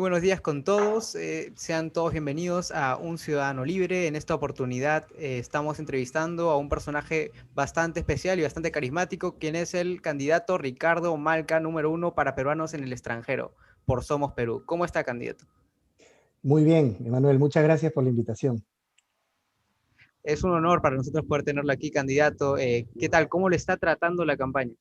buenos días con todos. Sean todos bienvenidos a Un Ciudadano Libre. En esta oportunidad estamos entrevistando a un personaje bastante especial y bastante carismático, quien es el candidato Ricardo Malca, número 1 para peruanos en el extranjero, por Somos Perú. ¿Cómo está, candidato? Muy bien, Emanuel, muchas gracias por la invitación. Es un honor para nosotros poder tenerlo aquí, candidato. ¿Qué tal? ¿Cómo le está tratando la campaña?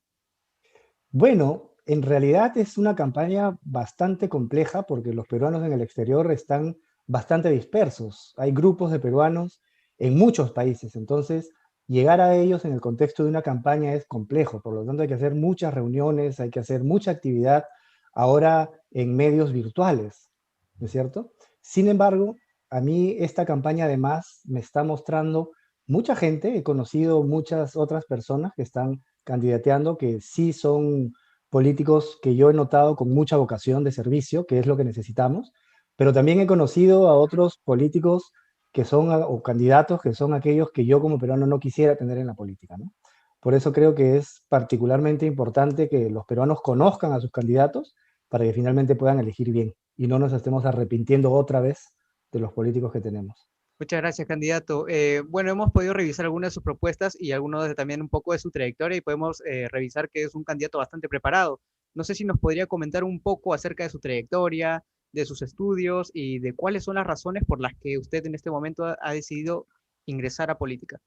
Bueno, en realidad es una campaña bastante compleja porque los peruanos en el exterior están bastante dispersos. Hay grupos de peruanos en muchos países, entonces llegar a ellos en el contexto de una campaña es complejo. Por lo tanto, hay que hacer muchas reuniones, hay que hacer mucha actividad ahora en medios virtuales, ¿no es cierto? Sin embargo, a mí esta campaña además me está mostrando mucha gente. He conocido muchas otras personas que están candidateando, que sí son políticos que yo he notado con mucha vocación de servicio, que es lo que necesitamos, pero también he conocido a otros políticos que son, o candidatos que son aquellos que yo como peruano no quisiera tener en la política, ¿no? Por eso creo que es particularmente importante que los peruanos conozcan a sus candidatos para que finalmente puedan elegir bien y no nos estemos arrepintiendo otra vez de los políticos que tenemos. Muchas gracias, candidato. Bueno, hemos podido revisar algunas de sus propuestas y también un poco de su trayectoria y podemos revisar que es un candidato bastante preparado. No sé si nos podría comentar un poco acerca de su trayectoria, de sus estudios y de cuáles son las razones por las que usted en este momento ha decidido ingresar a política.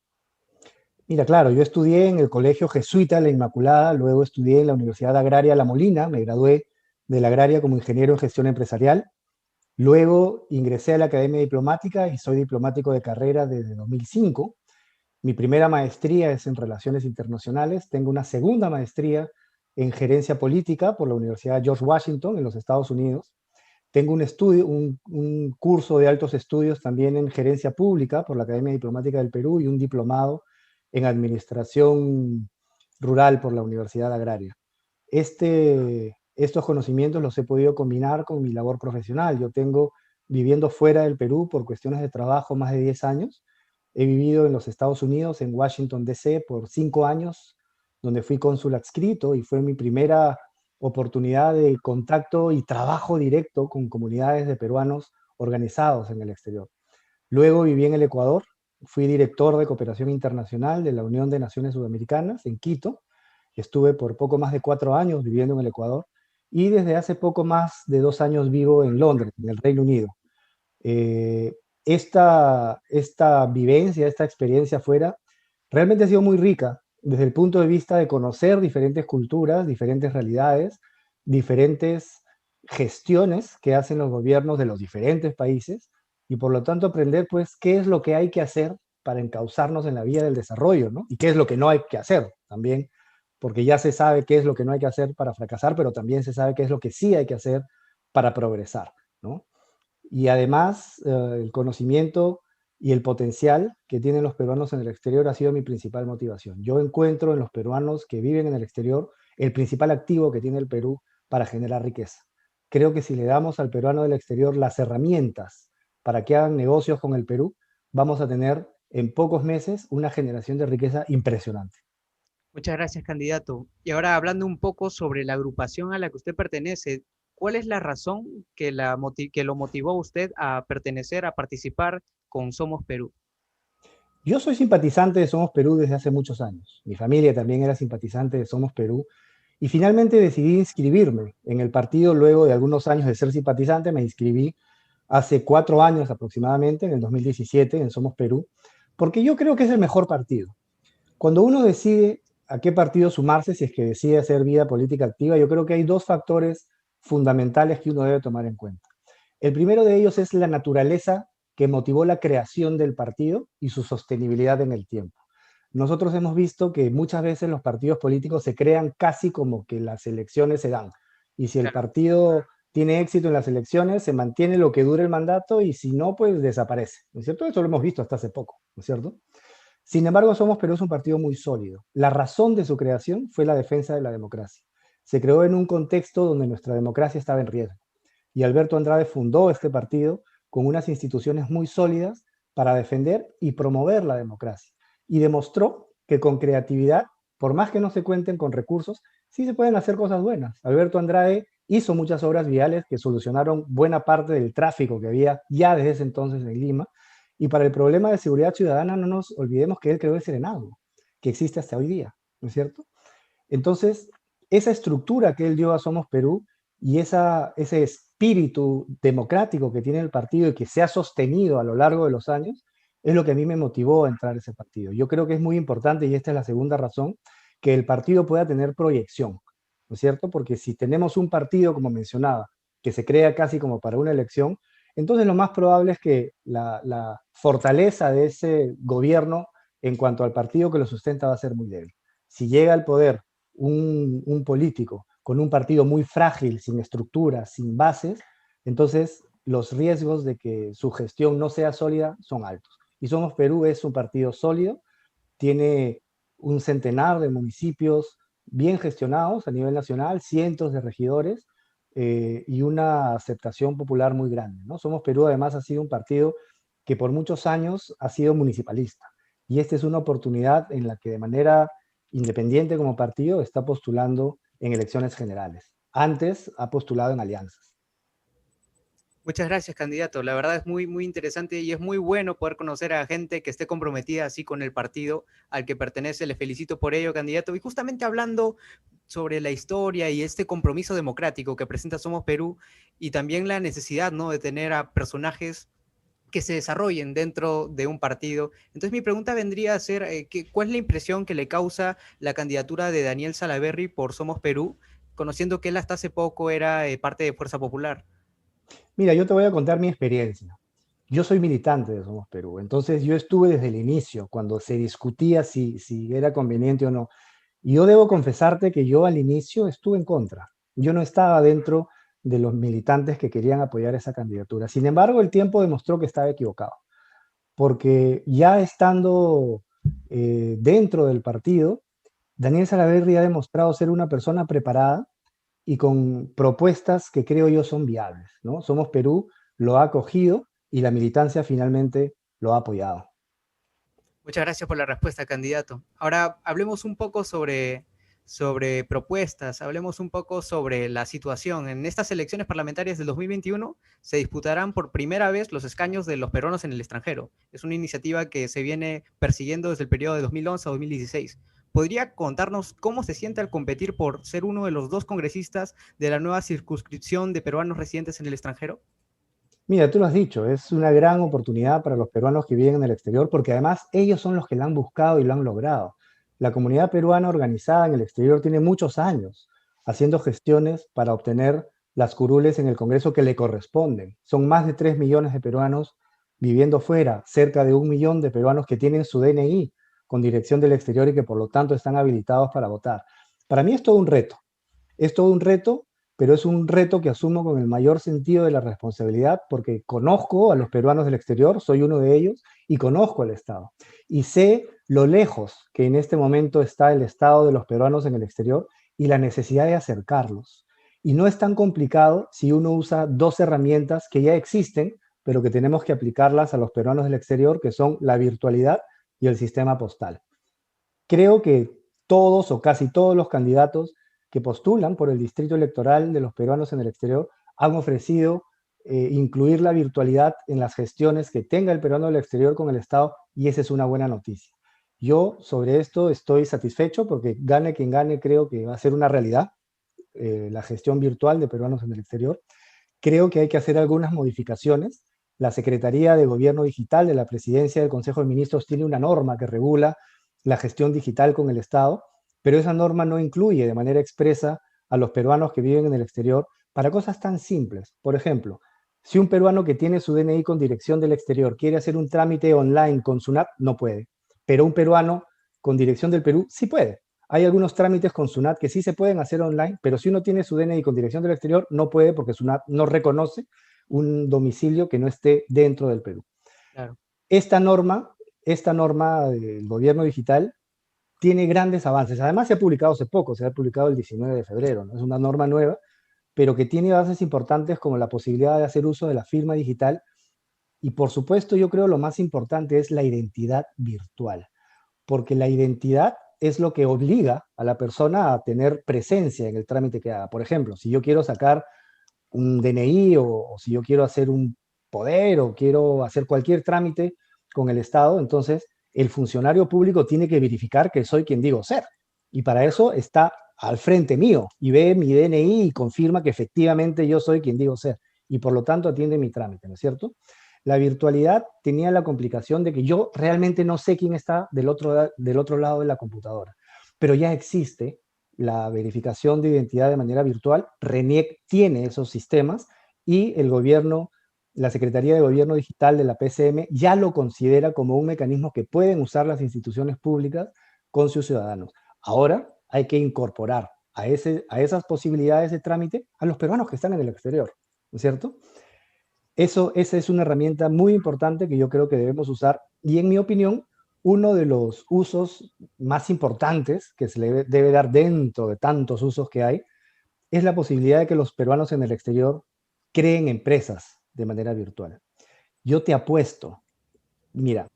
Mira, claro, yo estudié en el Colegio Jesuita La Inmaculada, luego estudié en la Universidad Agraria La Molina, me gradué de la Agraria como ingeniero en gestión empresarial. Luego ingresé a la Academia Diplomática y soy diplomático de carrera desde 2005. Mi primera maestría es en Relaciones Internacionales. Tengo una segunda maestría en Gerencia Política por la Universidad George Washington en los Estados Unidos. Tengo un estudio, un curso de altos estudios también en Gerencia Pública por la Academia Diplomática del Perú y un diplomado en Administración Rural por la Universidad Agraria. Estos conocimientos los he podido combinar con mi labor profesional. Yo tengo viviendo fuera del Perú por cuestiones de trabajo más de 10 años. He vivido en los Estados Unidos, en Washington, D.C., por 5 años, donde fui cónsul adscrito y fue mi primera oportunidad de contacto y trabajo directo con comunidades de peruanos organizados en el exterior. Luego viví en el Ecuador, fui director de cooperación internacional de la Unión de Naciones Sudamericanas en Quito. Estuve por poco más de 4 años viviendo en el Ecuador y desde hace poco más de 2 años vivo en Londres, en el Reino Unido. Eh, esta vivencia, esta experiencia afuera, realmente ha sido muy rica desde el punto de vista de conocer diferentes culturas, diferentes realidades, diferentes gestiones que hacen los gobiernos de los diferentes países y por lo tanto aprender pues qué es lo que hay que hacer para encauzarnos en la vía del desarrollo, ¿no? Y qué es lo que no hay que hacer también, porque ya se sabe qué es lo que no hay que hacer para fracasar, pero también se sabe qué es lo que sí hay que hacer para progresar, ¿no? Y además, el conocimiento y el potencial que tienen los peruanos en el exterior ha sido mi principal motivación. Yo encuentro en los peruanos que viven en el exterior el principal activo que tiene el Perú para generar riqueza. Creo que si le damos al peruano del exterior las herramientas para que hagan negocios con el Perú, vamos a tener en pocos meses una generación de riqueza impresionante. Muchas gracias, candidato. Y ahora hablando un poco sobre la agrupación a la que usted pertenece, ¿cuál es la razón que lo motivó a usted a pertenecer, a participar con Somos Perú? Yo soy simpatizante de Somos Perú desde hace muchos años. Mi familia también era simpatizante de Somos Perú. Y finalmente decidí inscribirme en el partido luego de algunos años de ser simpatizante. Me inscribí hace 4 años aproximadamente, en el 2017, en Somos Perú, porque yo creo que es el mejor partido. Cuando uno decide a qué partido sumarse, si es que decide hacer vida política activa, yo creo que hay dos factores fundamentales que uno debe tomar en cuenta. El primero de ellos es la naturaleza que motivó la creación del partido y su sostenibilidad en el tiempo. Nosotros hemos visto que muchas veces los partidos políticos se crean casi como que las elecciones se dan. Y si el Claro. partido tiene éxito en las elecciones, se mantiene lo que dure el mandato y si no, pues desaparece. ¿No es cierto? Eso lo hemos visto hasta hace poco, ¿no es cierto? Sin embargo, Somos Perú es un partido muy sólido. La razón de su creación fue la defensa de la democracia. Se creó en un contexto donde nuestra democracia estaba en riesgo. Y Alberto Andrade fundó este partido con unas instituciones muy sólidas para defender y promover la democracia. Y demostró que con creatividad por más que no se cuenten con recursos, sí se pueden hacer cosas buenas. Alberto Andrade hizo muchas obras viales que solucionaron buena parte del tráfico que había ya desde ese entonces en Lima. Y para el problema de seguridad ciudadana, no nos olvidemos que él creó el Serenazgo, que existe hasta hoy día, ¿no es cierto? Entonces, esa estructura que él dio a Somos Perú y ese espíritu democrático que tiene el partido y que se ha sostenido a lo largo de los años, es lo que a mí me motivó a entrar a ese partido. Yo creo que es muy importante, y esta es la segunda razón, que el partido pueda tener proyección, ¿no es cierto? Porque si tenemos un partido, como mencionaba, que se crea casi como para una elección, entonces lo más probable es que la fortaleza de ese gobierno en cuanto al partido que lo sustenta va a ser muy débil. Si llega al poder un político con un partido muy frágil, sin estructura, sin bases, entonces los riesgos de que su gestión no sea sólida son altos. Y Somos Perú es un partido sólido, tiene un centenar de municipios bien gestionados a nivel nacional, cientos de regidores y una aceptación popular muy grande, ¿no? Somos Perú además ha sido un partido que por muchos años ha sido municipalista y esta es una oportunidad en la que de manera independiente como partido está postulando en elecciones generales. Antes ha postulado en alianzas. Muchas gracias, candidato. La verdad es muy, muy interesante y es muy bueno poder conocer a gente que esté comprometida así con el partido al que pertenece. Le felicito por ello, candidato. Y justamente hablando sobre la historia y este compromiso democrático que presenta Somos Perú y también la necesidad, ¿no?, de tener a personajes que se desarrollen dentro de un partido. Entonces mi pregunta vendría a ser, ¿cuál es la impresión que le causa la candidatura de Daniel Salaverry por Somos Perú, conociendo que él hasta hace poco era parte de Fuerza Popular? Mira, yo te voy a contar mi experiencia. Yo soy militante de Somos Perú, entonces yo estuve desde el inicio, cuando se discutía si era conveniente o no. Y yo debo confesarte que yo al inicio estuve en contra. Yo no estaba dentro de los militantes que querían apoyar esa candidatura. Sin embargo, el tiempo demostró que estaba equivocado, porque ya estando dentro del partido, Daniel Salaverry ha demostrado ser una persona preparada y con propuestas que creo yo son viables, ¿no? Somos Perú lo ha acogido y la militancia finalmente lo ha apoyado. Muchas gracias por la respuesta, candidato. Ahora hablemos un poco sobre propuestas, hablemos un poco sobre la situación. En estas elecciones parlamentarias del 2021 se disputarán por primera vez los escaños de los peruanos en el extranjero. Es una iniciativa que se viene persiguiendo desde el periodo de 2011 a 2016. ¿Podría contarnos cómo se siente al competir por ser uno de los dos congresistas de la nueva circunscripción de peruanos residentes en el extranjero? Mira, tú lo has dicho, es una gran oportunidad para los peruanos que viven en el exterior porque además ellos son los que lo han buscado y lo han logrado. La comunidad peruana organizada en el exterior tiene muchos años haciendo gestiones para obtener las curules en el Congreso que le corresponden. Son más de 3 millones de peruanos viviendo fuera, cerca de 1 millón de peruanos que tienen su DNI con dirección del exterior y que por lo tanto están habilitados para votar. Para mí es todo un reto, pero es un reto que asumo con el mayor sentido de la responsabilidad porque conozco a los peruanos del exterior, soy uno de ellos, y conozco el Estado. Y sé lo lejos que en este momento está el Estado de los peruanos en el exterior y la necesidad de acercarlos. Y no es tan complicado si uno usa dos herramientas que ya existen, pero que tenemos que aplicarlas a los peruanos del exterior, que son la virtualidad y el sistema postal. Creo que todos o casi todos los candidatos que postulan por el distrito electoral de los peruanos en el exterior han ofrecido incluir la virtualidad en las gestiones que tenga el peruano del exterior con el Estado y esa es una buena noticia. Yo sobre esto estoy satisfecho porque gane quien gane creo que va a ser una realidad la gestión virtual de peruanos en el exterior. Creo que hay que hacer algunas modificaciones. La Secretaría de Gobierno Digital de la Presidencia del Consejo de Ministros tiene una norma que regula la gestión digital con el Estado, pero esa norma no incluye de manera expresa a los peruanos que viven en el exterior para cosas tan simples. Por ejemplo, si un peruano que tiene su DNI con dirección del exterior quiere hacer un trámite online con SUNAT, no puede. Pero un peruano con dirección del Perú sí puede. Hay algunos trámites con SUNAT que sí se pueden hacer online, pero si uno tiene su DNI con dirección del exterior, no puede porque SUNAT no reconoce un domicilio que no esté dentro del Perú. Claro. Esta norma, esta norma del gobierno digital tiene grandes avances. Además, se ha publicado hace poco, se ha publicado el 19 de febrero, ¿no? Es una norma nueva, pero que tiene bases importantes como la posibilidad de hacer uso de la firma digital. Y por supuesto, yo creo lo más importante es la identidad virtual, porque la identidad es lo que obliga a la persona a tener presencia en el trámite que haga. Por ejemplo, si yo quiero sacar un DNI o si yo quiero hacer un poder o quiero hacer cualquier trámite con el Estado, entonces el funcionario público tiene que verificar que soy quien digo ser. Y para eso está al frente mío y ve mi DNI y confirma que efectivamente yo soy quien digo ser. Y por lo tanto atiende mi trámite, ¿no es cierto? La virtualidad tenía la complicación de que yo realmente no sé quién está del otro lado de la computadora, pero ya existe la verificación de identidad de manera virtual. RENIEC tiene esos sistemas y el gobierno, la Secretaría de Gobierno Digital de la PCM ya lo considera como un mecanismo que pueden usar las instituciones públicas con sus ciudadanos. Ahora hay que incorporar a esas posibilidades de trámite a los peruanos que están en el exterior, ¿no es cierto? Esa es una herramienta muy importante que yo creo que debemos usar y, en mi opinión, uno de los usos más importantes que se le debe dar dentro de tantos usos que hay es la posibilidad de que los peruanos en el exterior creen empresas de manera virtual. Yo te apuesto, mira,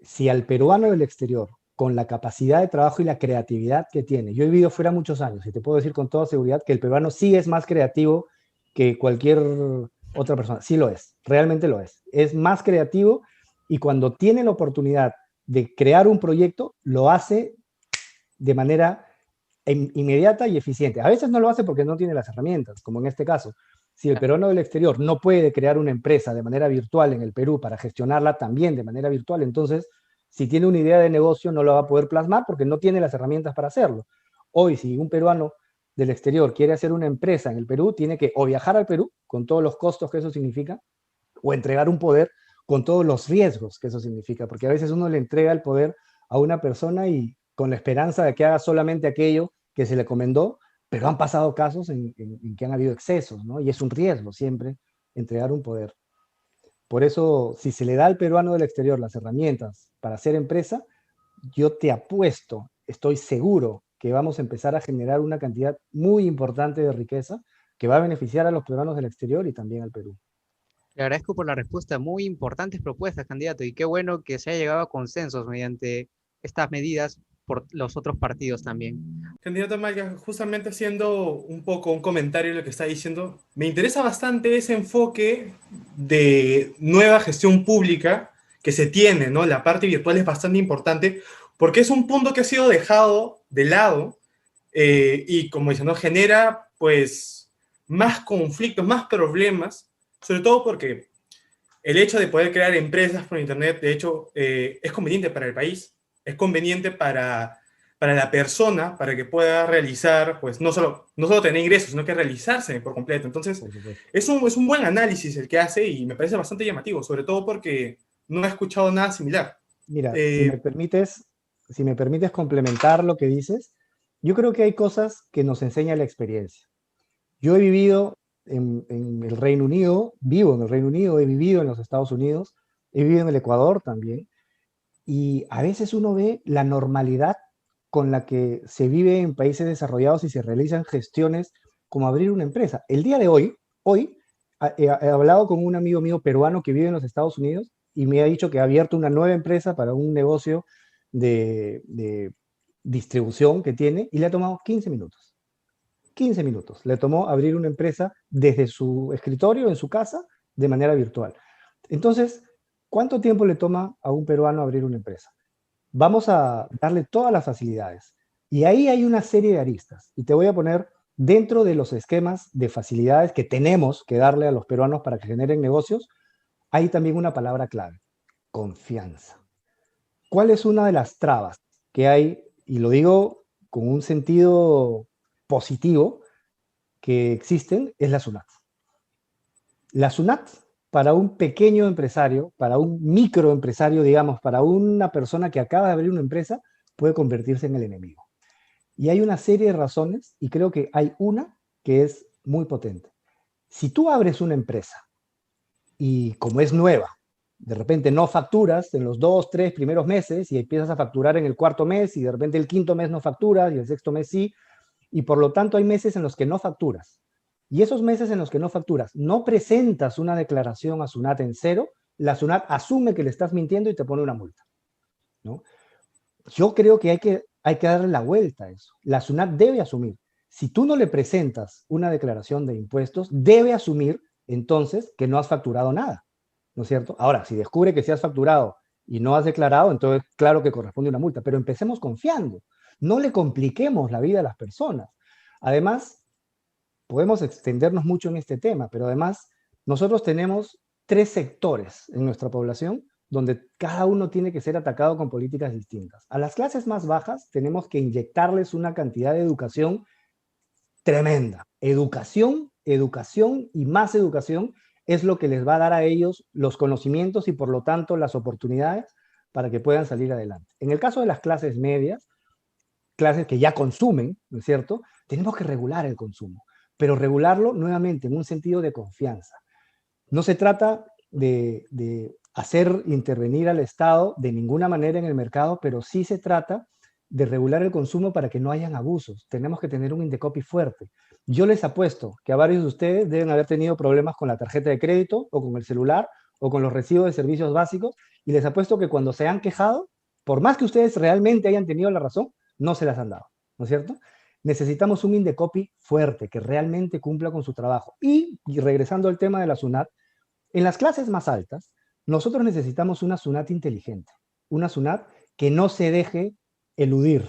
si al peruano del exterior, con la capacidad de trabajo y la creatividad que tiene, yo he vivido fuera muchos años y te puedo decir con toda seguridad que el peruano sí es más creativo que cualquier otra persona. Sí lo es, realmente lo es. Es más creativo y cuando tiene la oportunidad de crear un proyecto, lo hace de manera inmediata y eficiente. A veces no lo hace porque no tiene las herramientas, como en este caso. Si el peruano del exterior no puede crear una empresa de manera virtual en el Perú para gestionarla también de manera virtual, entonces, si tiene una idea de negocio, no la va a poder plasmar porque no tiene las herramientas para hacerlo. Hoy, si un peruano del exterior quiere hacer una empresa en el Perú, tiene que o viajar al Perú, con todos los costos que eso significa, o entregar un poder con todos los riesgos que eso significa, porque a veces uno le entrega el poder a una persona y con la esperanza de que haga solamente aquello que se le comendó, pero han pasado casos en que han habido excesos, ¿no? Y es un riesgo siempre entregar un poder. Por eso, si se le da al peruano del exterior las herramientas para hacer empresa, yo te apuesto, estoy seguro que vamos a empezar a generar una cantidad muy importante de riqueza que va a beneficiar a los peruanos del exterior y también al Perú. Le agradezco por la respuesta. Muy importantes propuestas, candidato, y qué bueno que se haya llegado a consensos mediante estas medidas por los otros partidos también. Candidato Malga, justamente haciendo un poco un comentario de lo que está diciendo, me interesa bastante ese enfoque de nueva gestión pública que se tiene, ¿no? La parte virtual es bastante importante porque es un punto que ha sido dejado de lado y, como dice, ¿no? Genera, pues, más conflictos, más problemas, sobre todo porque el hecho de poder crear empresas por Internet, de hecho, es conveniente para el país, es conveniente para la persona, para que pueda realizar, pues no solo tener ingresos, sino que realizarse por completo. Entonces, Por supuesto. es un buen análisis el que hace y me parece bastante llamativo, sobre todo porque no he escuchado nada similar. Mira, Eh, si me permites complementar lo que dices, yo creo que hay cosas que nos enseña la experiencia. Yo he vivido en el Reino Unido, vivo en el Reino Unido, he vivido en los Estados Unidos, he vivido en el Ecuador también, y a veces uno ve la normalidad con la que se vive en países desarrollados y se realizan gestiones como abrir una empresa. El día de hoy, he hablado con un amigo mío peruano que vive en los Estados Unidos y me ha dicho que ha abierto una nueva empresa para un negocio de distribución que tiene y le ha tomado 15 minutos. 15 minutos. Le tomó abrir una empresa desde su escritorio, en su casa, de manera virtual. Entonces, ¿cuánto tiempo le toma a un peruano abrir una empresa? Vamos a darle todas las facilidades. Y ahí hay una serie de aristas. Y te voy a poner dentro de los esquemas de facilidades que tenemos que darle a los peruanos para que generen negocios, hay también una palabra clave: confianza. ¿Cuál es una de las trabas que hay? Y lo digo con un sentido positivo, que existen, es la SUNAT. La SUNAT, para un pequeño empresario, para un microempresario, digamos, para una persona que acaba de abrir una empresa, puede convertirse en el enemigo. Y hay una serie de razones, y creo que hay una que es muy potente. Si tú abres una empresa y como es nueva, de repente no facturas en los 2, 3 primeros meses y empiezas a facturar en el cuarto mes y de repente el quinto mes no facturas y el sexto mes sí, y por lo tanto hay meses en los que no facturas. Y esos meses en los que no facturas, no presentas una declaración a SUNAT en cero, la SUNAT asume que le estás mintiendo y te pone una multa, ¿no? Yo creo que hay que darle la vuelta a eso. La SUNAT debe asumir. Si tú no le presentas una declaración de impuestos, debe asumir entonces que no has facturado nada, ¿no es cierto? Ahora, si descubre que sí has facturado y no has declarado, entonces claro que corresponde una multa, pero empecemos confiando. No le compliquemos la vida a las personas. Además, podemos extendernos mucho en este tema, pero además nosotros tenemos 3 sectores en nuestra población donde cada uno tiene que ser atacado con políticas distintas. A las clases más bajas tenemos que inyectarles una cantidad de educación tremenda. Educación, educación y más educación es lo que les va a dar a ellos los conocimientos y por lo tanto las oportunidades para que puedan salir adelante. En el caso de las clases medias, clases que ya consumen, ¿no es cierto? Tenemos que regular el consumo, pero regularlo nuevamente en un sentido de confianza. No se trata de hacer intervenir al Estado de ninguna manera en el mercado, pero sí se trata de regular el consumo para que no hayan abusos. Tenemos que tener un Indecopi fuerte. Yo les apuesto que a varios de ustedes deben haber tenido problemas con la tarjeta de crédito o con el celular o con los recibos de servicios básicos y les apuesto que cuando se han quejado, por más que ustedes realmente hayan tenido la razón, no se las han dado, ¿no es cierto? Necesitamos un Indecopi fuerte que realmente cumpla con su trabajo. Y regresando al tema de la SUNAT, en las clases más altas, nosotros necesitamos una SUNAT inteligente, una SUNAT que no se deje eludir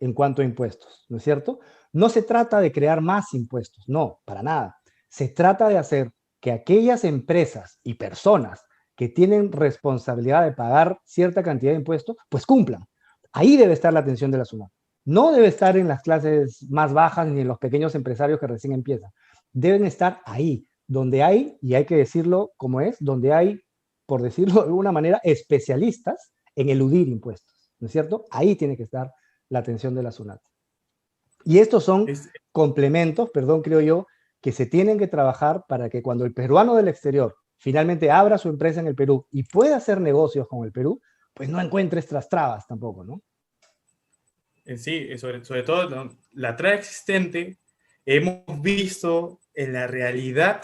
en cuanto a impuestos, ¿no es cierto? No se trata de crear más impuestos, no, para nada. Se trata de hacer que aquellas empresas y personas que tienen responsabilidad de pagar cierta cantidad de impuestos, pues cumplan. Ahí debe estar la atención de la SUNAT. No debe estar en las clases más bajas ni en los pequeños empresarios que recién empiezan. Deben estar ahí, donde hay, y hay que decirlo como es, donde hay, por decirlo de alguna manera, especialistas en eludir impuestos, ¿no es cierto? Ahí tiene que estar la atención de la SUNAT. Y estos son complementos, perdón, creo yo, que se tienen que trabajar para que cuando el peruano del exterior finalmente abra su empresa en el Perú y pueda hacer negocios con el Perú, pues no encuentre estas trabas tampoco, ¿no? Sí, sobre todo la traba existente, hemos visto en la realidad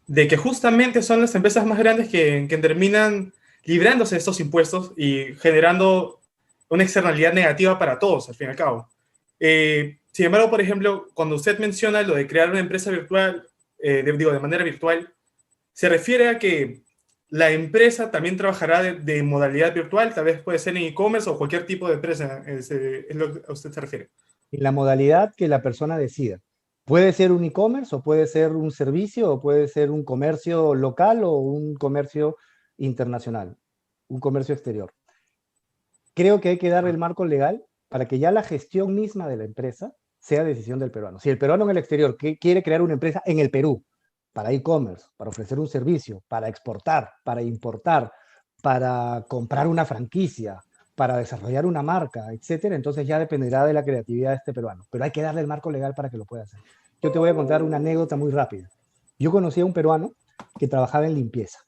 de que justamente son las empresas más grandes que terminan librándose de estos impuestos y generando una externalidad negativa para todos, al fin y al cabo. Sin embargo, por ejemplo, cuando usted menciona lo de crear una empresa virtual, de manera virtual, se refiere a que la empresa también trabajará de modalidad virtual, tal vez puede ser en e-commerce o cualquier tipo de empresa, es lo que a usted se refiere. En la modalidad que la persona decida. Puede ser un e-commerce o puede ser un servicio o puede ser un comercio local o un comercio internacional, un comercio exterior. Creo que hay que dar el marco legal para que ya la gestión misma de la empresa sea decisión del peruano. Si el peruano en el exterior quiere crear una empresa en el Perú para e-commerce, para ofrecer un servicio, para exportar, para importar, para comprar una franquicia, para desarrollar una marca, etcétera, entonces ya dependerá de la creatividad de este peruano. Pero hay que darle el marco legal para que lo pueda hacer. Yo te voy a contar una anécdota muy rápida. Yo conocí a un peruano que trabajaba en limpieza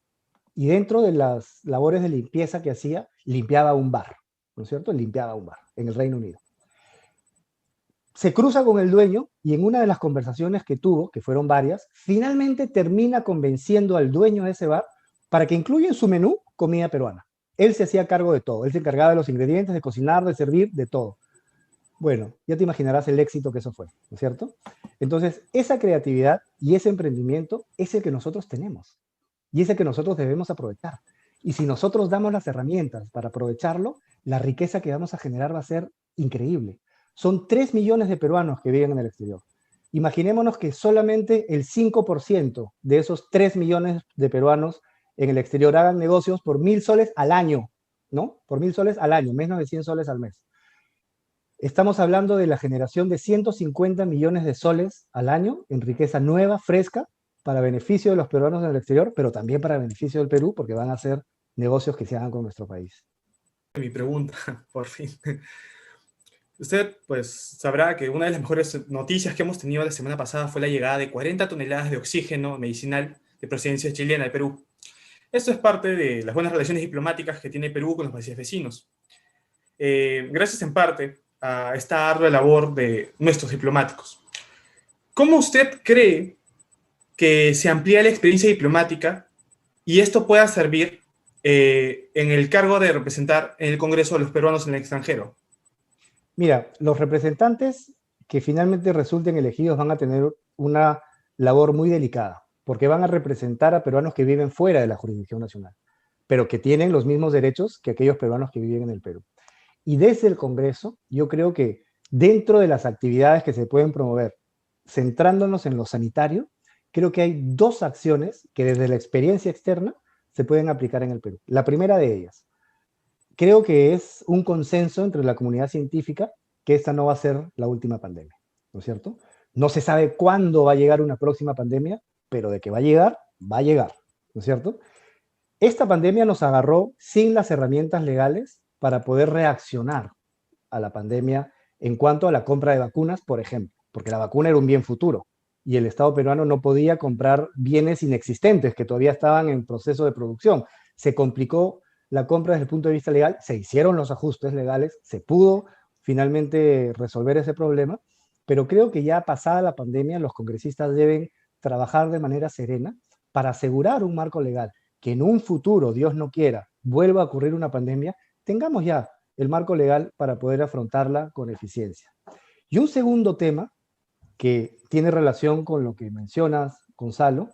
y dentro de las labores de limpieza que hacía, limpiaba un bar, ¿no es cierto? Limpiaba un bar en el Reino Unido. Se cruza con el dueño y en una de las conversaciones que tuvo, que fueron varias, finalmente termina convenciendo al dueño de ese bar para que incluya en su menú comida peruana. Él se hacía cargo de todo, él se encargaba de los ingredientes, de cocinar, de servir, de todo. Bueno, ya te imaginarás el éxito que eso fue, ¿no es cierto? Entonces, esa creatividad y ese emprendimiento es el que nosotros tenemos y es el que nosotros debemos aprovechar. Y si nosotros damos las herramientas para aprovecharlo, la riqueza que vamos a generar va a ser increíble. Son 3 millones de peruanos que viven en el exterior. Imaginémonos que solamente el 5% de esos 3 millones de peruanos en el exterior hagan negocios por 1.000 soles al año, ¿no? Por 1.000 soles al año, menos de 100 soles al mes. Estamos hablando de la generación de 150 millones de soles al año en riqueza nueva, fresca, para beneficio de los peruanos en el exterior, pero también para beneficio del Perú, porque van a ser negocios que se hagan con nuestro país. Mi pregunta, por fin. Usted, pues, sabrá que una de las mejores noticias que hemos tenido la semana pasada fue la llegada de 40 toneladas de oxígeno medicinal de procedencia chilena al Perú. Esto es parte de las buenas relaciones diplomáticas que tiene Perú con los países vecinos. Gracias en parte a esta ardua labor de nuestros diplomáticos. ¿Cómo usted cree que se amplía la experiencia diplomática y esto pueda servir en el cargo de representar en el Congreso a los peruanos en el extranjero? Mira, los representantes que finalmente resulten elegidos van a tener una labor muy delicada, porque van a representar a peruanos que viven fuera de la jurisdicción nacional, pero que tienen los mismos derechos que aquellos peruanos que viven en el Perú. Y desde el Congreso, yo creo que dentro de las actividades que se pueden promover, centrándonos en lo sanitario, creo que hay dos acciones que desde la experiencia externa se pueden aplicar en el Perú. La primera de ellas, creo que es un consenso entre la comunidad científica que esta no va a ser la última pandemia, ¿no es cierto? No se sabe cuándo va a llegar una próxima pandemia, pero de que va a llegar, ¿no es cierto? Esta pandemia nos agarró sin las herramientas legales para poder reaccionar a la pandemia en cuanto a la compra de vacunas, por ejemplo, porque la vacuna era un bien futuro y el Estado peruano no podía comprar bienes inexistentes que todavía estaban en proceso de producción. Se complicó la compra desde el punto de vista legal, se hicieron los ajustes legales, se pudo finalmente resolver ese problema, pero creo que ya pasada la pandemia los congresistas deben trabajar de manera serena para asegurar un marco legal que en un futuro, Dios no quiera, vuelva a ocurrir una pandemia, tengamos ya el marco legal para poder afrontarla con eficiencia. Y un segundo tema que tiene relación con lo que mencionas, Gonzalo,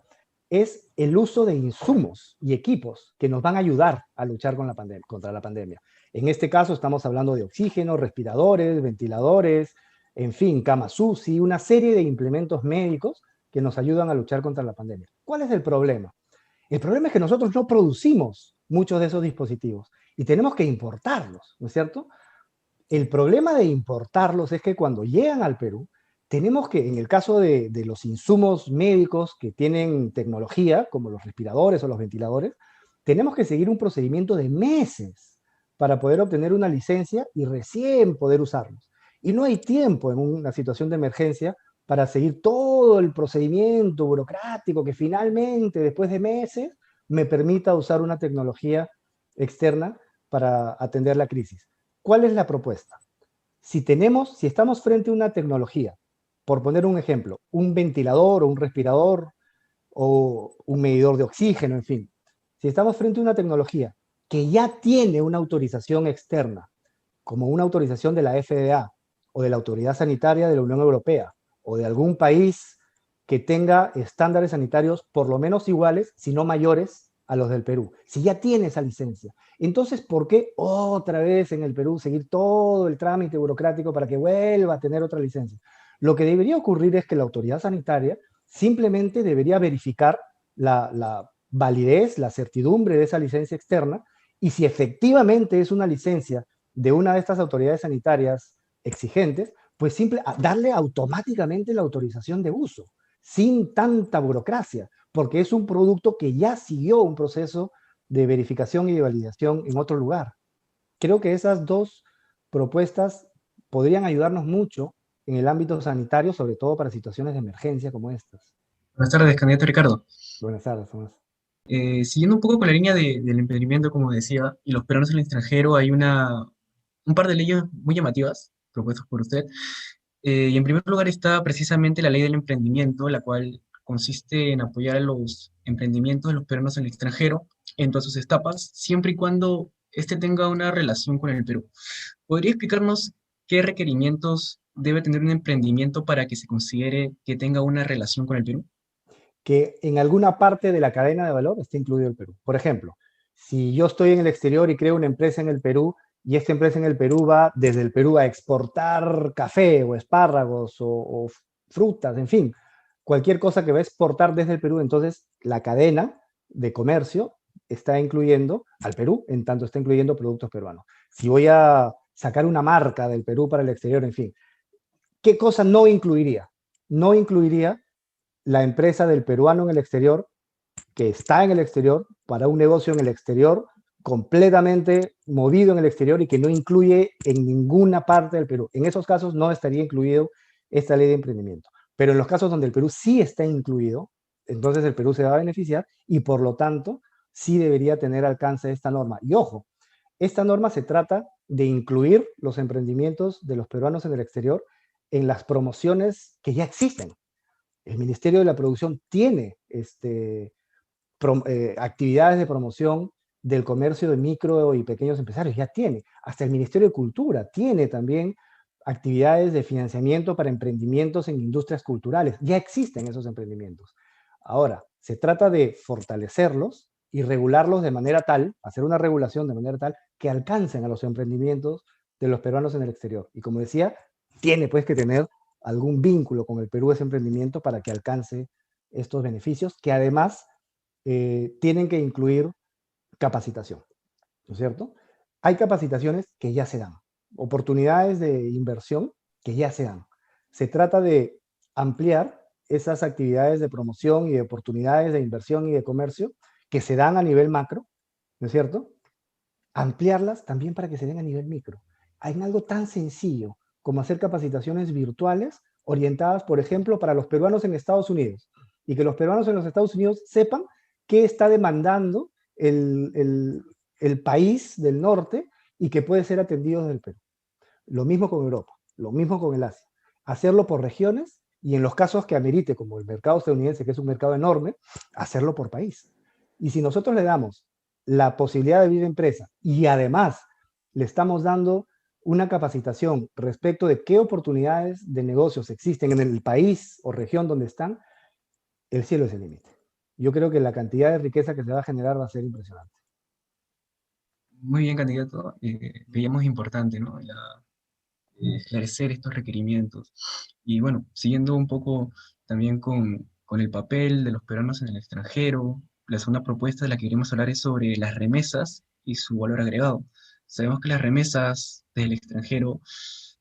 es el uso de insumos y equipos que nos van a ayudar a luchar con contra la pandemia. En este caso estamos hablando de oxígeno, respiradores, ventiladores, en fin, camas UCI, una serie de implementos médicos que nos ayudan a luchar contra la pandemia. ¿Cuál es el problema? El problema es que nosotros no producimos muchos de esos dispositivos y tenemos que importarlos, ¿no es cierto? El problema de importarlos es que cuando llegan al Perú, tenemos que, en el caso de los insumos médicos que tienen tecnología, como los respiradores o los ventiladores, tenemos que seguir un procedimiento de meses para poder obtener una licencia y recién poder usarlos. Y no hay tiempo en una situación de emergencia para seguir todo el procedimiento burocrático que finalmente, después de meses, me permita usar una tecnología externa para atender la crisis. ¿Cuál es la propuesta? Si estamos frente a una tecnología, por poner un ejemplo, un ventilador o un respirador o un medidor de oxígeno, en fin, si estamos frente a una tecnología que ya tiene una autorización externa, como una autorización de la FDA o de la Autoridad Sanitaria de la Unión Europea o de algún país que tenga estándares sanitarios por lo menos iguales, si no mayores, a los del Perú. Si ya tiene esa licencia, entonces, ¿por qué otra vez en el Perú seguir todo el trámite burocrático para que vuelva a tener otra licencia? Lo que debería ocurrir es que la autoridad sanitaria simplemente debería verificar la validez, la certidumbre de esa licencia externa y si efectivamente es una licencia de una de estas autoridades sanitarias exigentes, pues darle automáticamente la autorización de uso, sin tanta burocracia, porque es un producto que ya siguió un proceso de verificación y de validación en otro lugar. Creo que esas dos propuestas podrían ayudarnos mucho en el ámbito sanitario, sobre todo para situaciones de emergencia como estas. Buenas tardes, candidato Ricardo. Buenas tardes, Tomás. Siguiendo un poco con la línea del emprendimiento, como decía, y los peruanos en el extranjero, hay un par de leyes muy llamativas propuestas por usted. Y en primer lugar está precisamente la ley del emprendimiento, la cual consiste en apoyar a los emprendimientos de los peruanos en el extranjero en todas sus etapas, siempre y cuando éste tenga una relación con el Perú. ¿Podría explicarnos qué requerimientos debe tener un emprendimiento para que se considere que tenga una relación con el Perú? Que en alguna parte de la cadena de valor esté incluido el Perú. Por ejemplo, si yo estoy en el exterior y creo una empresa en el Perú y esta empresa en el Perú va desde el Perú a exportar café o espárragos o frutas, en fin, cualquier cosa que va a exportar desde el Perú, entonces la cadena de comercio está incluyendo al Perú, en tanto está incluyendo productos peruanos. Si voy a sacar una marca del Perú para el exterior, en fin, ¿qué cosa no incluiría? No incluiría la empresa del peruano en el exterior, que está en el exterior, para un negocio en el exterior, completamente movido en el exterior y que no incluye en ninguna parte del Perú. En esos casos no estaría incluido esta ley de emprendimiento. Pero en los casos donde el Perú sí está incluido, entonces el Perú se va a beneficiar y por lo tanto sí debería tener alcance esta norma. Y ojo, esta norma se trata de incluir los emprendimientos de los peruanos en el exterior en las promociones que ya existen. El Ministerio de la Producción tiene actividades de promoción del comercio de micro y pequeños empresarios, ya tiene. Hasta el Ministerio de Cultura tiene también actividades de financiamiento para emprendimientos en industrias culturales. Ya existen esos emprendimientos. Ahora, se trata de fortalecerlos y regularlos de manera tal, hacer una regulación de manera tal, que alcancen a los emprendimientos de los peruanos en el exterior. Y como decía, tiene pues que tener algún vínculo con el Perú ese emprendimiento para que alcance estos beneficios, que además tienen que incluir capacitación, ¿no es cierto? Hay capacitaciones que ya se dan, oportunidades de inversión que ya se dan. Se trata de ampliar esas actividades de promoción y de oportunidades de inversión y de comercio que se dan a nivel macro, ¿no es cierto? Ampliarlas también para que se den a nivel micro. Hay algo tan sencillo como hacer capacitaciones virtuales orientadas, por ejemplo, para los peruanos en Estados Unidos, y que los peruanos en los Estados Unidos sepan qué está demandando el país del norte y que puede ser atendido desde el Perú. Lo mismo con Europa, lo mismo con el Asia. Hacerlo por regiones y en los casos que amerite, como el mercado estadounidense, que es un mercado enorme, hacerlo por país. Y si nosotros le damos la posibilidad de abrir empresa y además le estamos dando una capacitación respecto de qué oportunidades de negocios existen en el país o región donde están, el cielo es el límite. Yo creo que la cantidad de riqueza que se va a generar va a ser impresionante. Muy bien, candidato. Veíamos importante, ¿no? Esclarecer estos requerimientos. Y bueno, siguiendo un poco también con el papel de los peruanos en el extranjero, la segunda propuesta de la que queremos hablar es sobre las remesas y su valor agregado. Sabemos que las remesas del extranjero,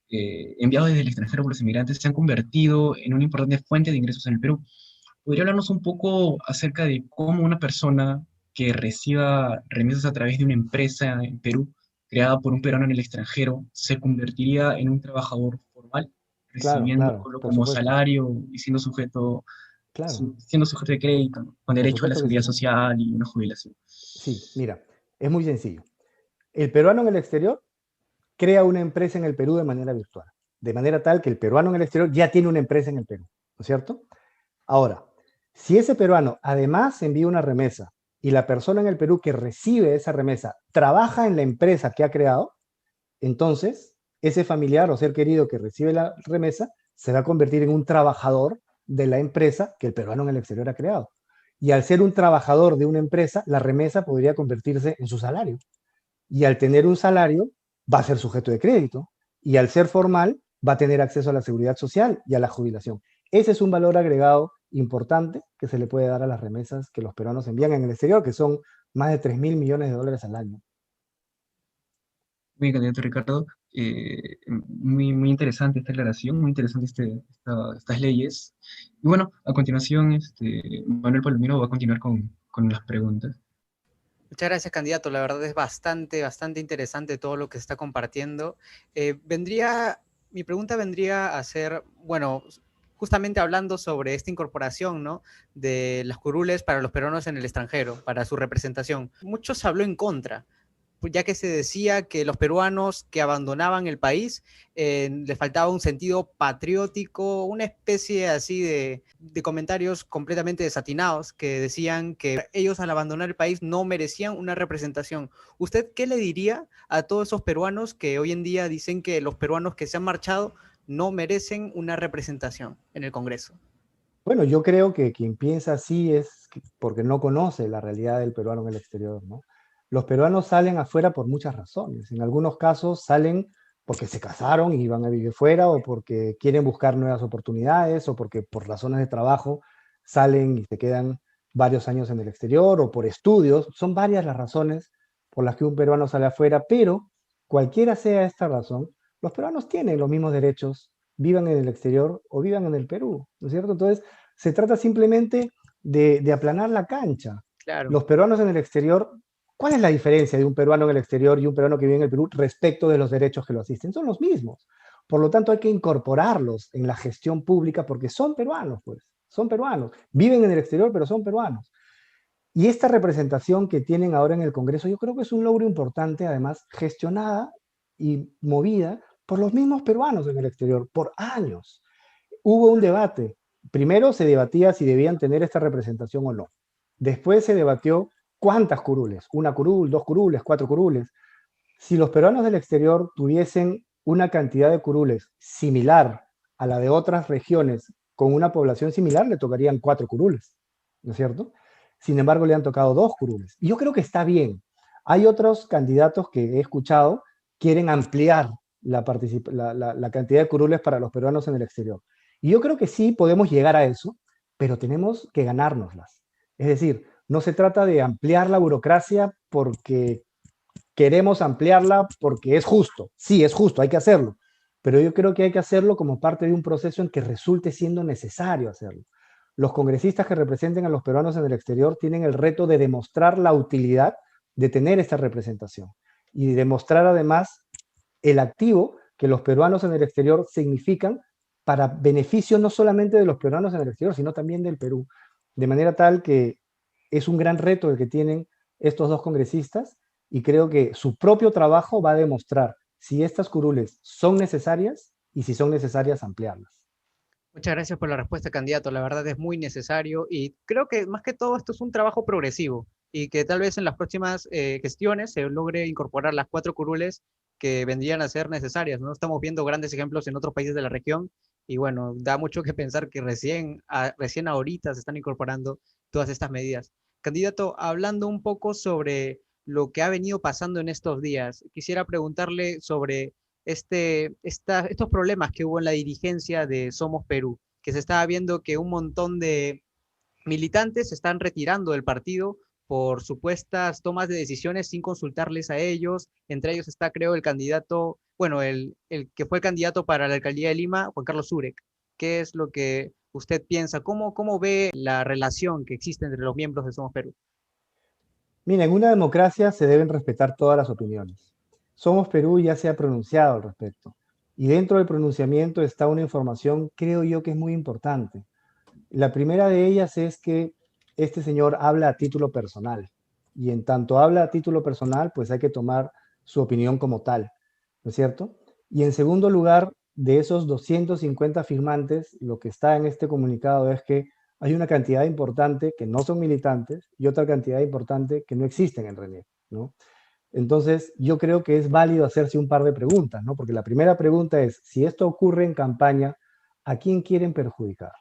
enviados desde el extranjero por los inmigrantes, se han convertido en una importante fuente de ingresos en el Perú. ¿Podría hablarnos un poco acerca de cómo una persona que reciba remesas a través de una empresa en Perú, creada por un peruano en el extranjero, se convertiría en un trabajador formal, Claro, claro, recibiéndolo por como supuesto. salario y Claro, siendo sujeto de crédito, ¿no? Con por derecho a la supuesto que seguridad sí. social y una jubilación? Sí, mira, es muy sencillo. El peruano en el exterior crea una empresa en el Perú de manera virtual, de manera tal que el peruano en el exterior ya tiene una empresa en el Perú, ¿no es cierto? Ahora, si ese peruano además envía una remesa y la persona en el Perú que recibe esa remesa trabaja en la empresa que ha creado, entonces ese familiar o ser querido que recibe la remesa se va a convertir en un trabajador de la empresa que el peruano en el exterior ha creado. Y al ser un trabajador de una empresa, la remesa podría convertirse en su salario. Y al tener un salario, va a ser sujeto de crédito. Y al ser formal, va a tener acceso a la seguridad social y a la jubilación. Ese es un valor agregado importante que se le puede dar a las remesas que los peruanos envían en el exterior, que son más de 3.000 millones de dólares al año. Muy bien, candidato Ricardo. Muy, muy interesante esta aclaración, muy interesante estas leyes. Y bueno, a continuación, Manuel Palomino va a continuar con las preguntas. Muchas gracias, candidato. La verdad es bastante interesante todo lo que se está compartiendo. Mi pregunta vendría a ser, bueno, justamente hablando sobre esta incorporación, ¿no? De las curules para los peruanos en el extranjero, para su representación. Mucho se habló en contra, ya que se decía que los peruanos que abandonaban el país les faltaba un sentido patriótico, una especie así de comentarios completamente desatinados que decían que ellos al abandonar el país no merecían una representación. ¿Usted qué le diría a todos esos peruanos que hoy en día dicen que los peruanos que se han marchado no merecen una representación en el Congreso? Bueno, yo creo que quien piensa así es porque no conoce la realidad del peruano en el exterior, ¿no? Los peruanos salen afuera por muchas razones. En algunos casos salen porque se casaron y van a vivir fuera, o porque quieren buscar nuevas oportunidades, o porque por razones de trabajo salen y se quedan varios años en el exterior, o por estudios. Son varias las razones por las que un peruano sale afuera, pero cualquiera sea esta razón, los peruanos tienen los mismos derechos, vivan en el exterior o vivan en el Perú, ¿no es cierto? Entonces, se trata simplemente de aplanar la cancha. Claro. Los peruanos en el exterior, ¿cuál es la diferencia de un peruano en el exterior y un peruano que vive en el Perú respecto de los derechos que lo asisten? Son los mismos. Por lo tanto, hay que incorporarlos en la gestión pública porque son peruanos, pues, son peruanos. Viven en el exterior, pero son peruanos. Y esta representación que tienen ahora en el Congreso, yo creo que es un logro importante, además, gestionada y movida por los mismos peruanos en el exterior, por años. Hubo un debate. Primero se debatía si debían tener esta representación o no. Después se debatió cuántas curules, una curul, dos curules, cuatro curules. Si los peruanos del exterior tuviesen una cantidad de curules similar a la de otras regiones con una población similar, le tocarían 4 curules, ¿no es cierto? Sin embargo, le han tocado 2 curules. Y yo creo que está bien. Hay otros candidatos que he escuchado quieren ampliar la cantidad de curules para los peruanos en el exterior. Y yo creo que sí podemos llegar a eso, pero tenemos que ganárnoslas. Es decir, no se trata de ampliar la burocracia porque queremos ampliarla porque es justo. Sí, es justo, hay que hacerlo. Pero yo creo que hay que hacerlo como parte de un proceso en que resulte siendo necesario hacerlo. Los congresistas que representen a los peruanos en el exterior tienen el reto de demostrar la utilidad de tener esta representación y demostrar además el activo que los peruanos en el exterior significan para beneficio no solamente de los peruanos en el exterior, sino también del Perú. De manera tal que es un gran reto el que tienen estos dos congresistas y creo que su propio trabajo va a demostrar si estas curules son necesarias y si son necesarias ampliarlas. Muchas gracias por la respuesta, candidato. La verdad es muy necesario y creo que más que todo esto es un trabajo progresivo y que tal vez en las próximas gestiones se logre incorporar las 4 curules que vendrían a ser necesarias, ¿no? Estamos viendo grandes ejemplos en otros países de la región y bueno, da mucho que pensar que recién ahorita se están incorporando todas estas medidas. Candidato, hablando un poco sobre lo que ha venido pasando en estos días, quisiera preguntarle sobre estos problemas que hubo en la dirigencia de Somos Perú, que se estaba viendo que un montón de militantes se están retirando del partido por supuestas tomas de decisiones sin consultarles a ellos. Entre ellos está, creo, el candidato, bueno, el que fue el candidato para la alcaldía de Lima, Juan Carlos Zurek. ¿Qué es lo que usted piensa? ¿Cómo ve la relación que existe entre los miembros de Somos Perú? Mira, en una democracia se deben respetar todas las opiniones. Somos Perú ya se ha pronunciado al respecto. Y dentro del pronunciamiento está una información, creo yo, que es muy importante. La primera de ellas es que este señor habla a título personal. Y en tanto habla a título personal, pues hay que tomar su opinión como tal, ¿no es cierto? Y en segundo lugar, de esos 250 firmantes, lo que está en este comunicado es que hay una cantidad importante que no son militantes y otra cantidad importante que no existen en RENIEC, ¿no? Entonces, yo creo que es válido hacerse un par de preguntas, ¿no? Porque la primera pregunta es, si esto ocurre en campaña, ¿a quién quieren perjudicar?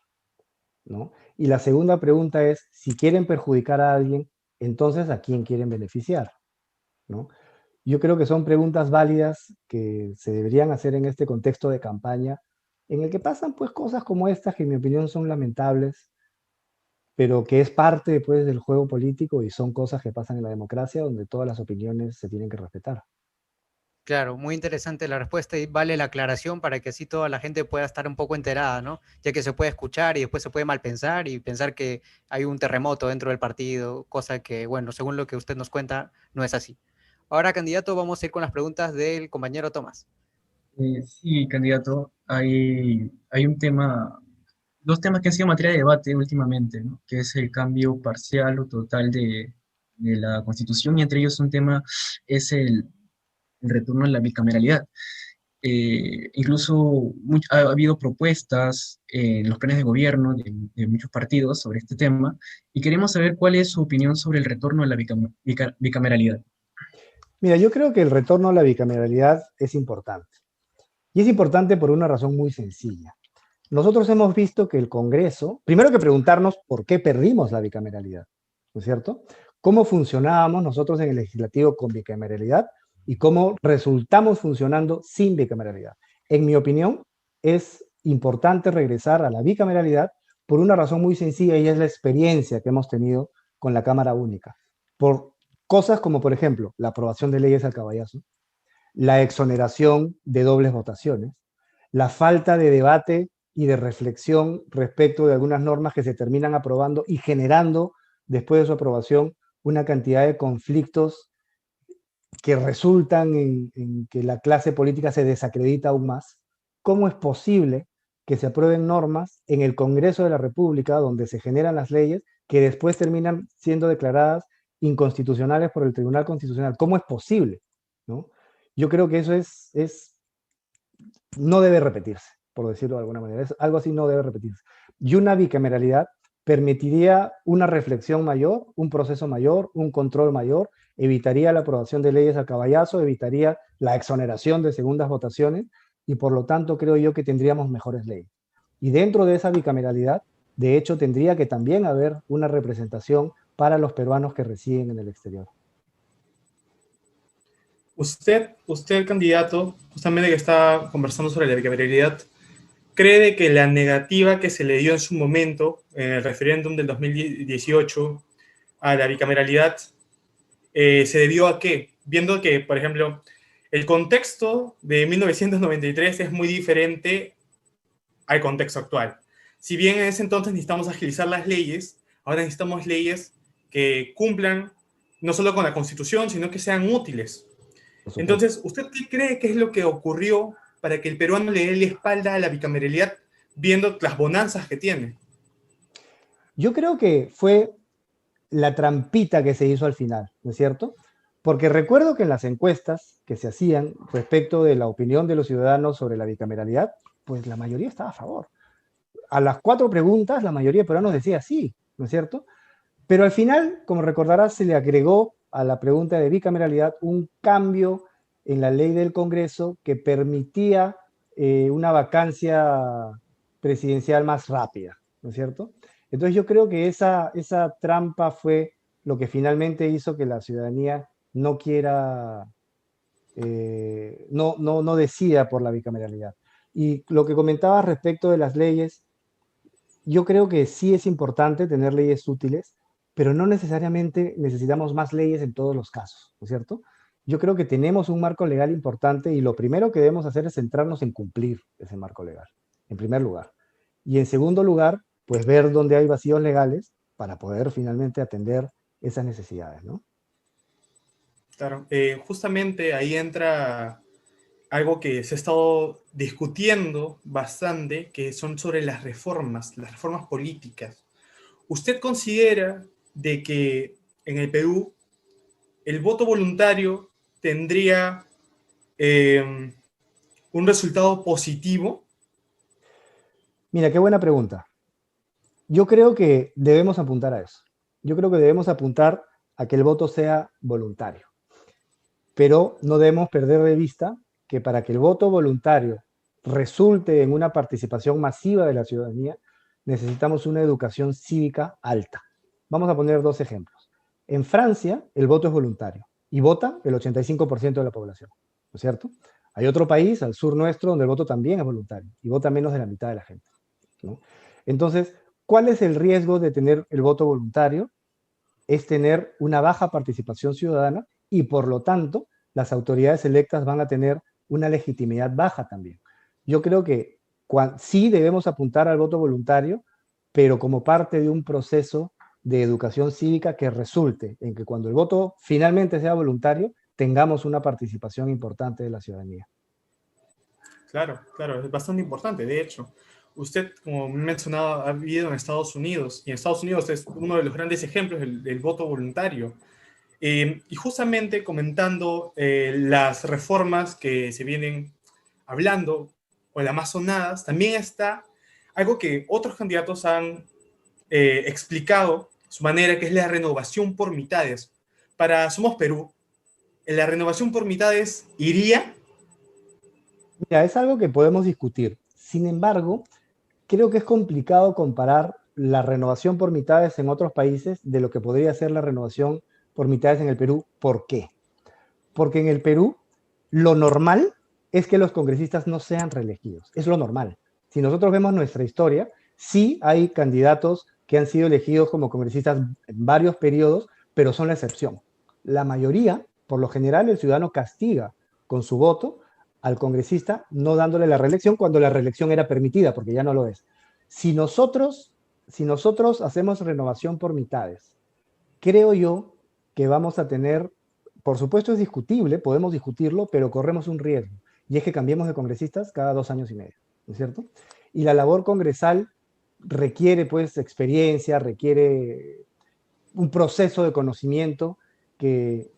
¿No? Y la segunda pregunta es, si quieren perjudicar a alguien, entonces ¿a quién quieren beneficiar? ¿No? Yo creo que son preguntas válidas que se deberían hacer en este contexto de campaña, en el que pasan pues cosas como estas que en mi opinión son lamentables, pero que es parte pues del juego político y son cosas que pasan en la democracia donde todas las opiniones se tienen que respetar. Claro, muy interesante la respuesta y vale la aclaración para que así toda la gente pueda estar un poco enterada, ¿no? Ya que se puede escuchar y después se puede mal pensar y pensar que hay un terremoto dentro del partido, cosa que, bueno, según lo que usted nos cuenta, no es así. Ahora, candidato, vamos a ir con las preguntas del compañero Tomás. Sí, candidato, hay un tema, dos temas que han sido materia de debate últimamente, ¿no? Que es el cambio parcial o total de la Constitución, y entre ellos un tema es el retorno a la bicameralidad. Incluso ha habido propuestas en los planes de gobierno de muchos partidos sobre este tema, y queremos saber cuál es su opinión sobre el retorno a la bicameralidad. Mira, yo creo que el retorno a la bicameralidad es importante. Y es importante por una razón muy sencilla. Nosotros hemos visto que el Congreso, primero que preguntarnos por qué perdimos la bicameralidad, ¿no es cierto? ¿Cómo funcionábamos nosotros en el legislativo con bicameralidad y cómo resultamos funcionando sin bicameralidad? En mi opinión, es importante regresar a la bicameralidad por una razón muy sencilla y es la experiencia que hemos tenido con la Cámara Única. Por cosas como, por ejemplo, la aprobación de leyes al caballazo, la exoneración de dobles votaciones, la falta de debate y de reflexión respecto de algunas normas que se terminan aprobando y generando, después de su aprobación, una cantidad de conflictos que resultan en que la clase política se desacredita aún más. ¿Cómo es posible que se aprueben normas en el Congreso de la República, donde se generan las leyes, que después terminan siendo declaradas inconstitucionales por el Tribunal Constitucional? ¿Cómo es posible? ¿No? Yo creo que eso no debe repetirse, por decirlo de alguna manera. Algo así no debe repetirse. Y una bicameralidad permitiría una reflexión mayor, un proceso mayor, un control mayor, evitaría la aprobación de leyes a caballazo, evitaría la exoneración de segundas votaciones y por lo tanto creo yo que tendríamos mejores leyes. Y dentro de esa bicameralidad, de hecho, tendría que también haber una representación para los peruanos que residen en el exterior. Usted, candidato, justamente que está conversando sobre la bicameralidad, ¿cree que la negativa que se le dio en su momento, en el referéndum del 2018, a la bicameralidad, se debió a qué? Viendo que, por ejemplo, el contexto de 1993 es muy diferente al contexto actual. Si bien en ese entonces necesitamos agilizar las leyes, ahora necesitamos leyes que cumplan no solo con la Constitución, sino que sean útiles. Entonces, ¿usted qué cree que es lo que ocurrió para que el peruano le dé la espalda a la bicameralidad viendo las bonanzas que tiene? Yo creo que fue la trampita que se hizo al final, ¿no es cierto? Porque recuerdo que en las encuestas que se hacían respecto de la opinión de los ciudadanos sobre la bicameralidad, pues la mayoría estaba a favor. A las 4 preguntas, la mayoría de peruanos decía sí, ¿no es cierto? Pero al final, como recordarás, se le agregó a la pregunta de bicameralidad un cambio en la ley del Congreso que permitía una vacancia presidencial más rápida, ¿no es cierto? Entonces yo creo que esa trampa fue lo que finalmente hizo que la ciudadanía no quiera, no decida por la bicameralidad. Y lo que comentaba respecto de las leyes, yo creo que sí es importante tener leyes útiles, pero no necesariamente necesitamos más leyes en todos los casos, ¿no es cierto? Yo creo que tenemos un marco legal importante y lo primero que debemos hacer es centrarnos en cumplir ese marco legal, en primer lugar. Y en segundo lugar, pues ver dónde hay vacíos legales para poder finalmente atender esas necesidades, ¿no? Claro, justamente ahí entra algo que se ha estado discutiendo bastante, que son sobre las reformas políticas. ¿Usted considera de que en el Perú el voto voluntario tendría un resultado positivo? Mira, qué buena pregunta. Yo creo que debemos apuntar a eso. Yo creo que debemos apuntar a que el voto sea voluntario. Pero no debemos perder de vista que para que el voto voluntario resulte en una participación masiva de la ciudadanía, necesitamos una educación cívica alta. Vamos a poner 2 ejemplos. En Francia, el voto es voluntario y vota el 85% de la población, ¿no es cierto? Hay otro país, al sur nuestro, donde el voto también es voluntario y vota menos de la mitad de la gente, ¿no? Entonces, ¿cuál es el riesgo de tener el voto voluntario? Es tener una baja participación ciudadana y por lo tanto las autoridades electas van a tener una legitimidad baja también. Yo creo que sí debemos apuntar al voto voluntario, pero como parte de un proceso de educación cívica que resulte en que cuando el voto finalmente sea voluntario, tengamos una participación importante de la ciudadanía. Claro, claro, es bastante importante, de hecho. Usted, como mencionaba, ha vivido en Estados Unidos, y en Estados Unidos es uno de los grandes ejemplos del voto voluntario. Y justamente comentando las reformas que se vienen hablando, o las más sonadas, también está algo que otros candidatos han explicado, su manera, que es la renovación por mitades. Para Somos Perú, ¿la renovación por mitades iría? Mira, es algo que podemos discutir. Sin embargo, creo que es complicado comparar la renovación por mitades en otros países de lo que podría ser la renovación por mitades en el Perú. ¿Por qué? Porque en el Perú lo normal es que los congresistas no sean reelegidos. Es lo normal. Si nosotros vemos nuestra historia, sí hay candidatos que han sido elegidos como congresistas en varios periodos, pero son la excepción. La mayoría, por lo general, el ciudadano castiga con su voto al congresista no dándole la reelección cuando la reelección era permitida, porque ya no lo es. Si nosotros hacemos renovación por mitades, creo yo que vamos a tener, por supuesto es discutible, podemos discutirlo, pero corremos un riesgo, y es que cambiemos de congresistas cada 2 años y medio, ¿no es cierto? Y la labor congresal requiere pues experiencia, requiere un proceso de conocimiento que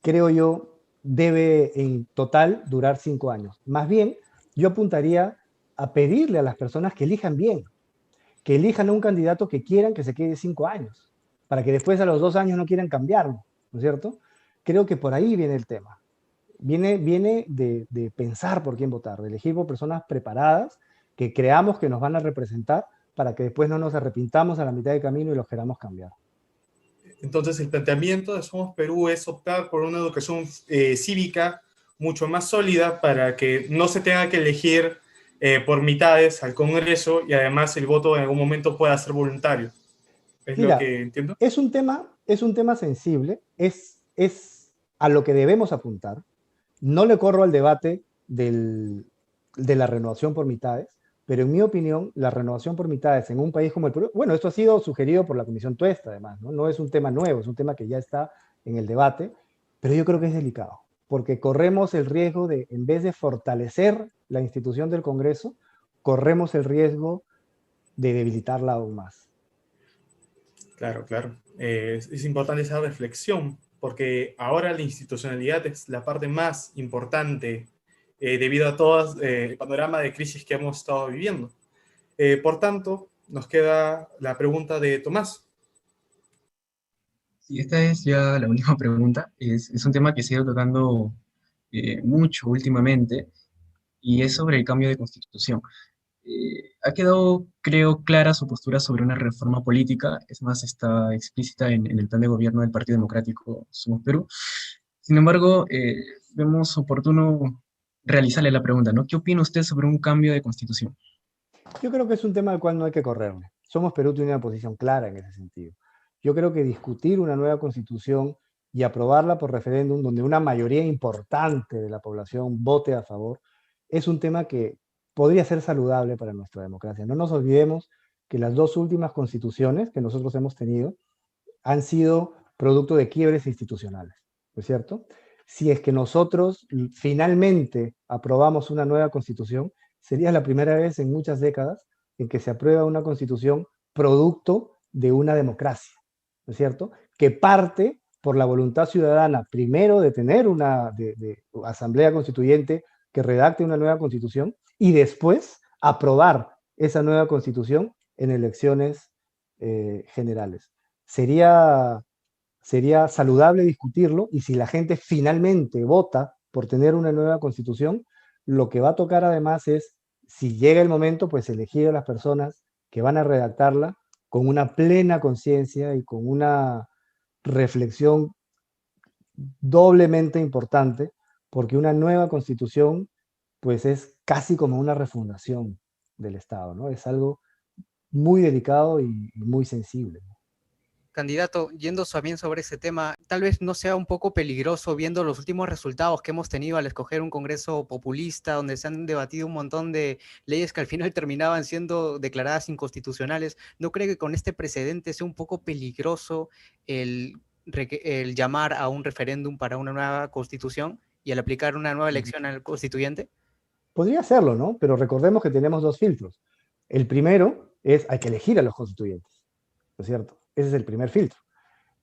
creo yo debe en total durar 5 años. Más bien, yo apuntaría a pedirle a las personas que elijan bien, que elijan a un candidato que quieran que se quede 5 años, para que después a los 2 años no quieran cambiarlo, ¿no es cierto? Creo que por ahí viene el tema. Viene de pensar por quién votar, de elegir por personas preparadas que creamos que nos van a representar para que después no nos arrepintamos a la mitad de camino y los queramos cambiar. Entonces, el planteamiento de Somos Perú es optar por una educación cívica mucho más sólida para que no se tenga que elegir por mitades al Congreso y además el voto en algún momento pueda ser voluntario. ¿Es lo Mira, que entiendo? es un tema sensible, es a lo que debemos apuntar. No le corro al debate de la renovación por mitades, pero en mi opinión, la renovación por mitades en un país como el Perú, bueno, esto ha sido sugerido por la Comisión Tuesta, además, ¿no? No es un tema nuevo, es un tema que ya está en el debate, pero yo creo que es delicado, porque corremos el riesgo de, en vez de fortalecer la institución del Congreso, corremos el riesgo de debilitarla aún más. Claro, claro. Es importante esa reflexión, porque ahora la institucionalidad es la parte más importante debido a todo el panorama de crisis que hemos estado viviendo. Por tanto, nos queda la pregunta de Tomás. Y esta es ya la última pregunta. Es un tema que se ha ido tocando mucho últimamente y es sobre el cambio de constitución. Ha quedado, creo, clara su postura sobre una reforma política, es más, está explícita en el plan de gobierno del Partido Democrático Somos Perú. Sin embargo, vemos oportuno realizarle la pregunta, ¿no? ¿Qué opina usted sobre un cambio de constitución? Yo creo que es un tema al cual no hay que correrle. Somos Perú tiene una posición clara en ese sentido. Yo creo que discutir una nueva constitución y aprobarla por referéndum, donde una mayoría importante de la población vote a favor, es un tema que podría ser saludable para nuestra democracia. No nos olvidemos que las dos últimas constituciones que nosotros hemos tenido han sido producto de quiebres institucionales, ¿no es cierto? Si es que nosotros finalmente aprobamos una nueva constitución, sería la primera vez en muchas décadas en que se aprueba una constitución producto de una democracia, ¿no es cierto? Que parte por la voluntad ciudadana, primero de tener una asamblea constituyente que redacte una nueva constitución y después aprobar esa nueva constitución en elecciones generales. Sería saludable discutirlo y si la gente finalmente vota por tener una nueva constitución, lo que va a tocar además es, si llega el momento, pues elegir a las personas que van a redactarla con una plena conciencia y con una reflexión doblemente importante, porque una nueva constitución pues es casi como una refundación del Estado, ¿no? Es algo muy delicado y muy sensible. Candidato, yendo también sobre ese tema, tal vez no sea un poco peligroso viendo los últimos resultados que hemos tenido al escoger un Congreso populista, donde se han debatido un montón de leyes que al final terminaban siendo declaradas inconstitucionales. ¿No cree que con este precedente sea un poco peligroso el llamar a un referéndum para una nueva constitución y al aplicar una nueva elección al constituyente? Podría hacerlo, ¿no? Pero recordemos que tenemos dos filtros. El primero es, hay que elegir a los constituyentes, ¿no es cierto? Ese es el primer filtro.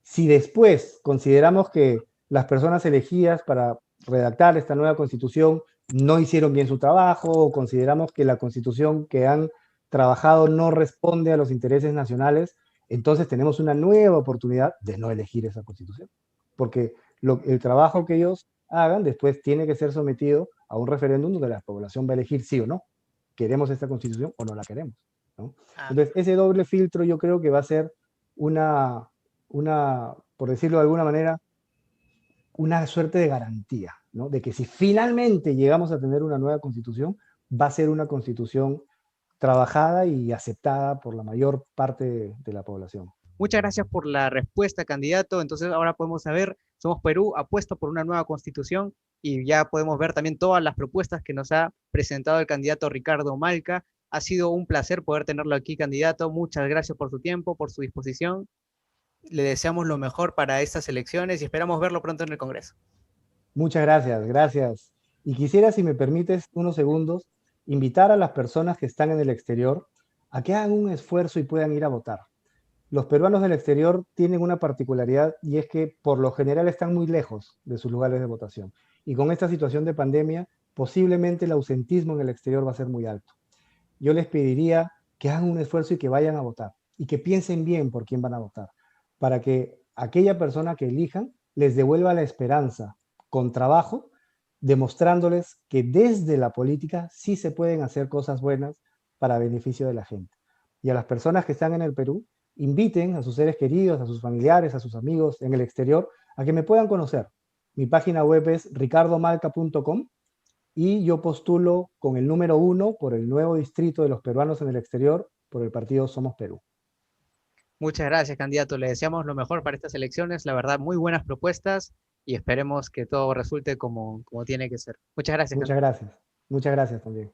Si después consideramos que las personas elegidas para redactar esta nueva constitución no hicieron bien su trabajo, o consideramos que la constitución que han trabajado no responde a los intereses nacionales, entonces tenemos una nueva oportunidad de no elegir esa constitución. Porque el trabajo que ellos hagan después tiene que ser sometido a un referéndum donde la población va a elegir sí o no. ¿Queremos esta constitución o no la queremos? ¿No? Entonces, ese doble filtro yo creo que va a ser una, por decirlo de alguna manera, una suerte de garantía, ¿no? De que si finalmente llegamos a tener una nueva constitución, va a ser una constitución trabajada y aceptada por la mayor parte de la población. Muchas gracias por la respuesta, candidato. Entonces ahora podemos saber, Somos Perú apuesta por una nueva constitución y ya podemos ver también todas las propuestas que nos ha presentado el candidato Ricardo Malca. Ha sido un placer poder tenerlo aquí, candidato. Muchas gracias por su tiempo, por su disposición. Le deseamos lo mejor para estas elecciones y esperamos verlo pronto en el Congreso. Muchas gracias, gracias. Y quisiera, si me permites, unos segundos, invitar a las personas que están en el exterior a que hagan un esfuerzo y puedan ir a votar. Los peruanos del exterior tienen una particularidad y es que por lo general están muy lejos de sus lugares de votación. Y con esta situación de pandemia, posiblemente el ausentismo en el exterior va a ser muy alto. Yo les pediría que hagan un esfuerzo y que vayan a votar, y que piensen bien por quién van a votar, para que aquella persona que elijan les devuelva la esperanza con trabajo, demostrándoles que desde la política sí se pueden hacer cosas buenas para beneficio de la gente. Y a las personas que están en el Perú, inviten a sus seres queridos, a sus familiares, a sus amigos en el exterior, a que me puedan conocer. Mi página web es ricardomalca.com y yo postulo con el número 1 por el nuevo distrito de los peruanos en el exterior por el partido Somos Perú. Muchas gracias, candidato. Le deseamos lo mejor para estas elecciones. La verdad, muy buenas propuestas y esperemos que todo resulte como tiene que ser. Muchas gracias, candidato. Muchas gracias. Muchas gracias también.